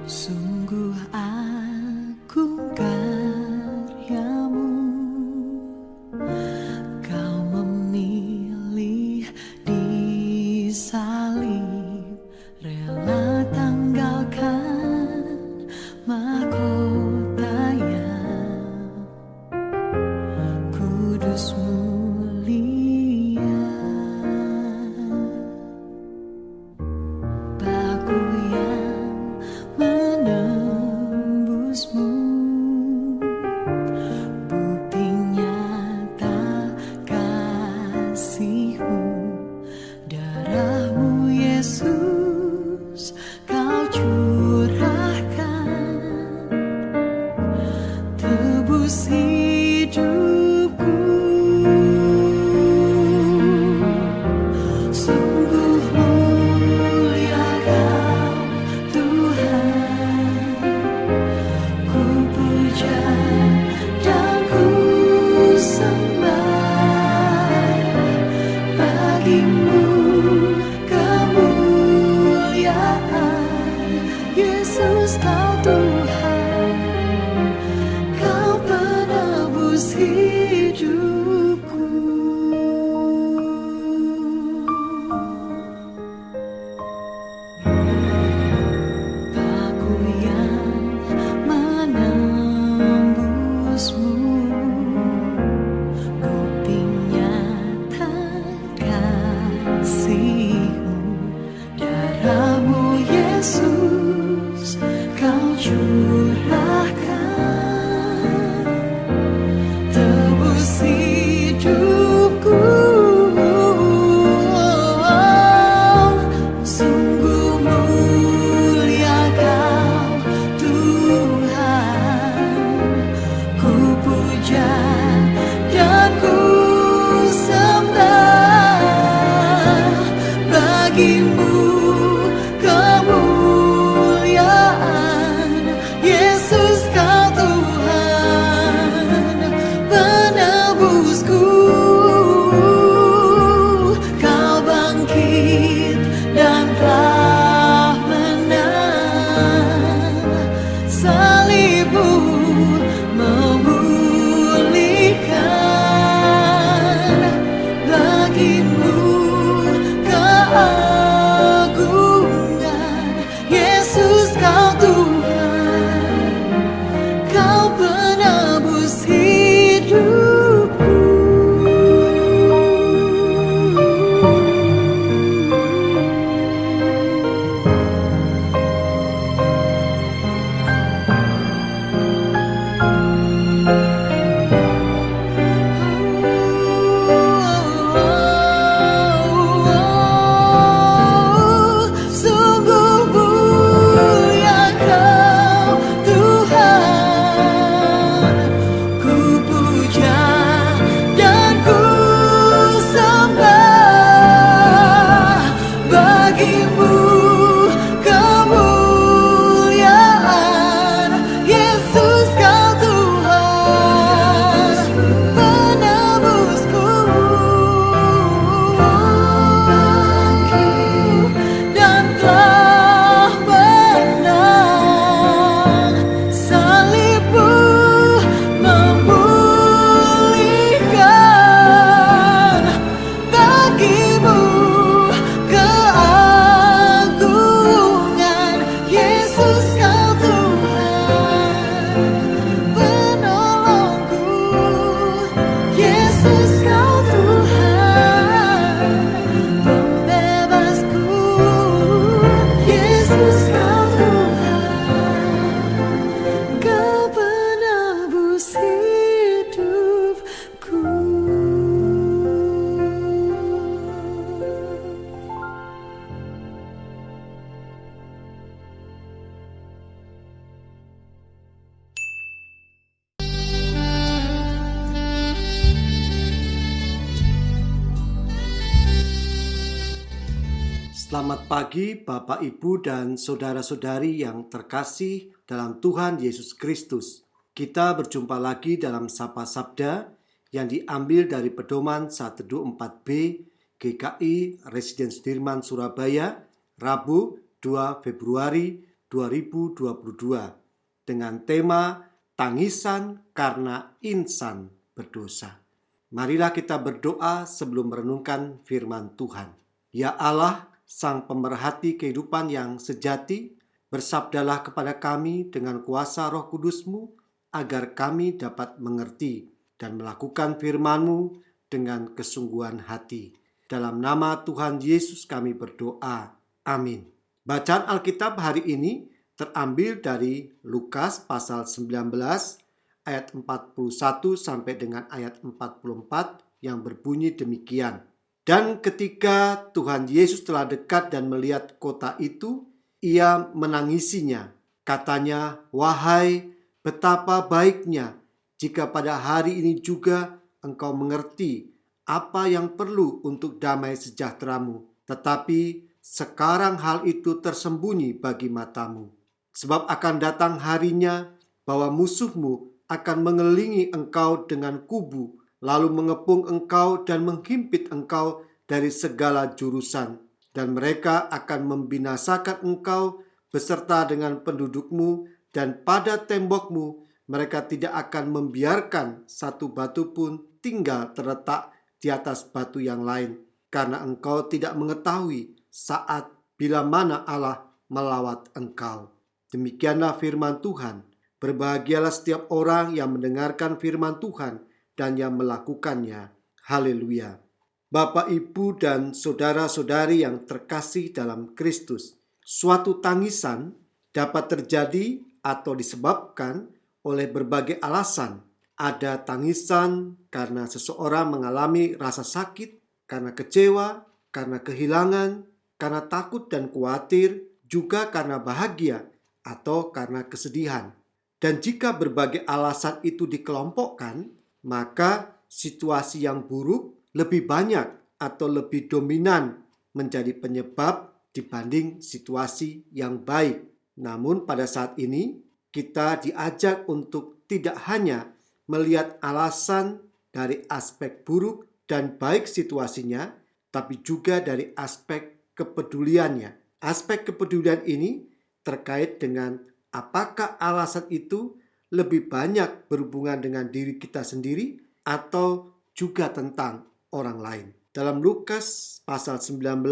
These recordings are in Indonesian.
Sungguh agung karyamu, kau memilih di salib, rela tanggalkan mahkota yang kudus mulia. Paku yang menembusmu, bukti nyata kasihmu, darahmu Yesus kau curahkan, tebus hidupku. Sungguh mulia kau Tuhan, ku puja dan ku sembah, bagimu kemuliaan. Yesus kau Tuhan, kau penebus hidupku. Paku yang menembusmu, bukti nyata kasihmu, darahmu Yesus kau curahkan, Selamat pagi Bapak, Ibu, dan saudara-saudari yang terkasih dalam Tuhan Yesus Kristus. Kita berjumpa lagi dalam Sapa Sabda yang diambil dari pedoman Saat Teduh 4B GKI Residen Sudirman Surabaya, Rabu 2 Februari 2022 dengan tema Tangisan karena insan berdosa. Marilah kita berdoa sebelum merenungkan firman Tuhan. Ya Allah, Sang pemerhati kehidupan yang sejati, bersabdalah kepada kami dengan kuasa Roh Kudus-Mu, agar kami dapat mengerti dan melakukan firman-Mu dengan kesungguhan hati. Dalam nama Tuhan Yesus kami berdoa. Amin. Bacaan Alkitab hari ini terambil dari Lukas pasal 19 ayat 41 sampai dengan ayat 44 yang berbunyi demikian. Dan ketika Tuhan Yesus telah dekat dan melihat kota itu, ia menangisinya. Katanya, "Wahai, betapa baiknya jika pada hari ini juga engkau mengerti apa yang perlu untuk damai sejahteramu. Tetapi sekarang hal itu tersembunyi bagi matamu. Sebab akan datang harinya bahwa musuhmu akan mengelilingi engkau dengan kubu, lalu mengepung engkau dan menghimpit engkau dari segala jurusan. Dan mereka akan membinasakan engkau beserta dengan pendudukmu, dan pada tembokmu mereka tidak akan membiarkan satu batu pun tinggal terletak di atas batu yang lain, karena engkau tidak mengetahui saat bila mana Allah melawat engkau." Demikianlah firman Tuhan. Berbahagialah setiap orang yang mendengarkan firman Tuhan dan yang melakukannya. Haleluya. Bapak, Ibu, dan saudara-saudari yang terkasih dalam Kristus, suatu tangisan dapat terjadi atau disebabkan oleh berbagai alasan. Ada tangisan karena seseorang mengalami rasa sakit, karena kecewa, karena kehilangan, karena takut dan khawatir, juga karena bahagia atau karena kesedihan. Dan jika berbagai alasan itu dikelompokkan, maka situasi yang buruk lebih banyak atau lebih dominan menjadi penyebab dibanding situasi yang baik. Namun pada saat ini kita diajak untuk tidak hanya melihat alasan dari aspek buruk dan baik situasinya, tapi juga dari aspek kepeduliannya. Aspek kepedulian ini terkait dengan apakah alasan itu lebih banyak berhubungan dengan diri kita sendiri atau juga tentang orang lain. Dalam Lukas pasal 19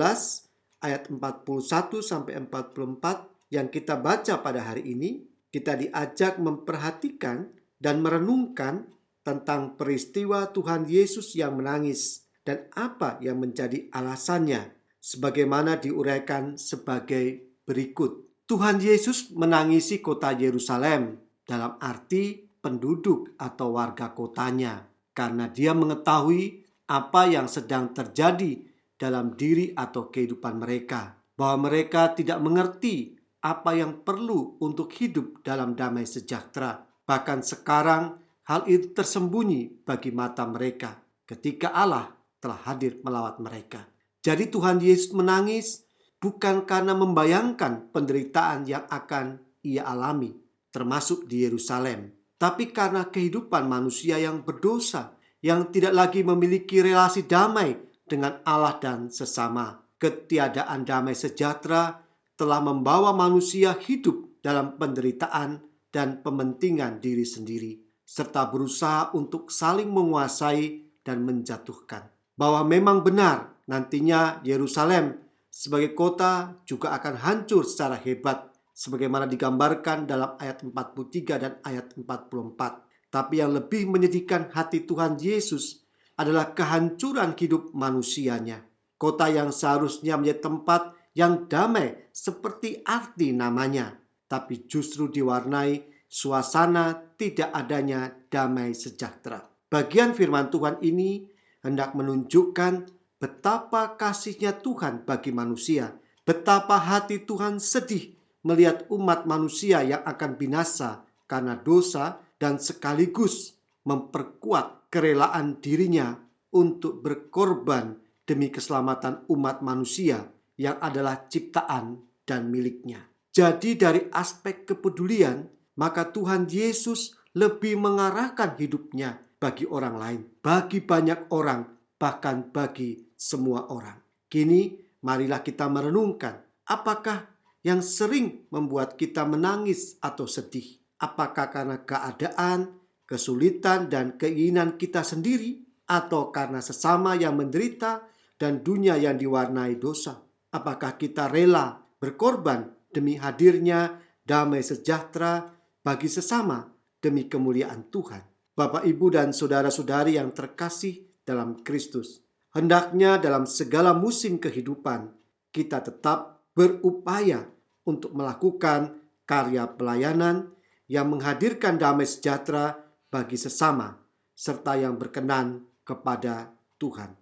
ayat 41 sampai 44 yang kita baca pada hari ini, kita diajak memperhatikan dan merenungkan tentang peristiwa Tuhan Yesus yang menangis dan apa yang menjadi alasannya, sebagaimana diuraikan sebagai berikut. Tuhan Yesus menangisi kota Yerusalem dalam arti penduduk atau warga kotanya, karena dia mengetahui apa yang sedang terjadi dalam diri atau kehidupan mereka, bahwa mereka tidak mengerti apa yang perlu untuk hidup dalam damai sejahtera. Bahkan sekarang hal itu tersembunyi bagi mata mereka ketika Allah telah hadir melawat mereka. Jadi Tuhan Yesus menangis bukan karena membayangkan penderitaan yang akan ia alami, termasuk di Yerusalem, tapi karena kehidupan manusia yang berdosa, yang tidak lagi memiliki relasi damai dengan Allah dan sesama. Ketiadaan damai sejahtera telah membawa manusia hidup dalam penderitaan dan pementingan diri sendiri, serta berusaha untuk saling menguasai dan menjatuhkan. Bahwa memang benar nantinya Yerusalem sebagai kota juga akan hancur secara hebat, sebagaimana digambarkan dalam ayat 43 dan ayat 44. Tapi yang lebih menyedihkan hati Tuhan Yesus adalah kehancuran hidup manusianya. Kota yang seharusnya menjadi tempat yang damai seperti arti namanya, tapi justru diwarnai suasana tidak adanya damai sejahtera. Bagian firman Tuhan ini hendak menunjukkan betapa kasihnya Tuhan bagi manusia, betapa hati Tuhan sedih melihat umat manusia yang akan binasa karena dosa, dan sekaligus memperkuat kerelaan dirinya untuk berkorban demi keselamatan umat manusia yang adalah ciptaan dan miliknya. Jadi dari aspek kepedulian, maka Tuhan Yesus lebih mengarahkan hidupnya bagi orang lain, bagi banyak orang, bahkan bagi semua orang. Kini marilah kita merenungkan, apakah yang sering membuat kita menangis atau sedih? Apakah karena keadaan, kesulitan, dan keinginan kita sendiri, atau karena sesama yang menderita dan dunia yang diwarnai dosa? Apakah kita rela berkorban demi hadirnya damai sejahtera bagi sesama demi kemuliaan Tuhan? Bapak, Ibu, dan saudara-saudari yang terkasih dalam Kristus, hendaknya dalam segala musim kehidupan kita tetap berupaya untuk melakukan karya pelayanan yang menghadirkan damai sejahtera bagi sesama serta yang berkenan kepada Tuhan.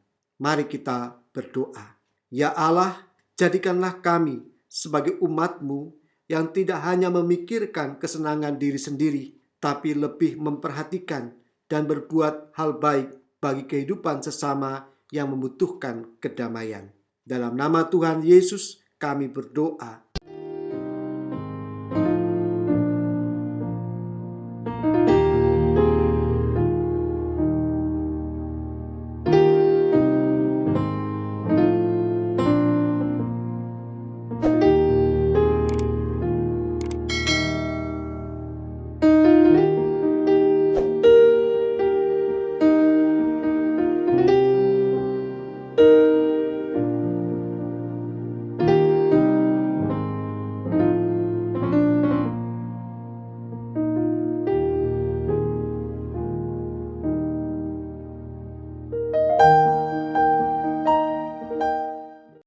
Mari kita berdoa. Ya Allah, jadikanlah kami sebagai umat-Mu yang tidak hanya memikirkan kesenangan diri sendiri, tapi lebih memperhatikan dan berbuat hal baik bagi kehidupan sesama yang membutuhkan kedamaian. Dalam nama Tuhan Yesus kami berdoa.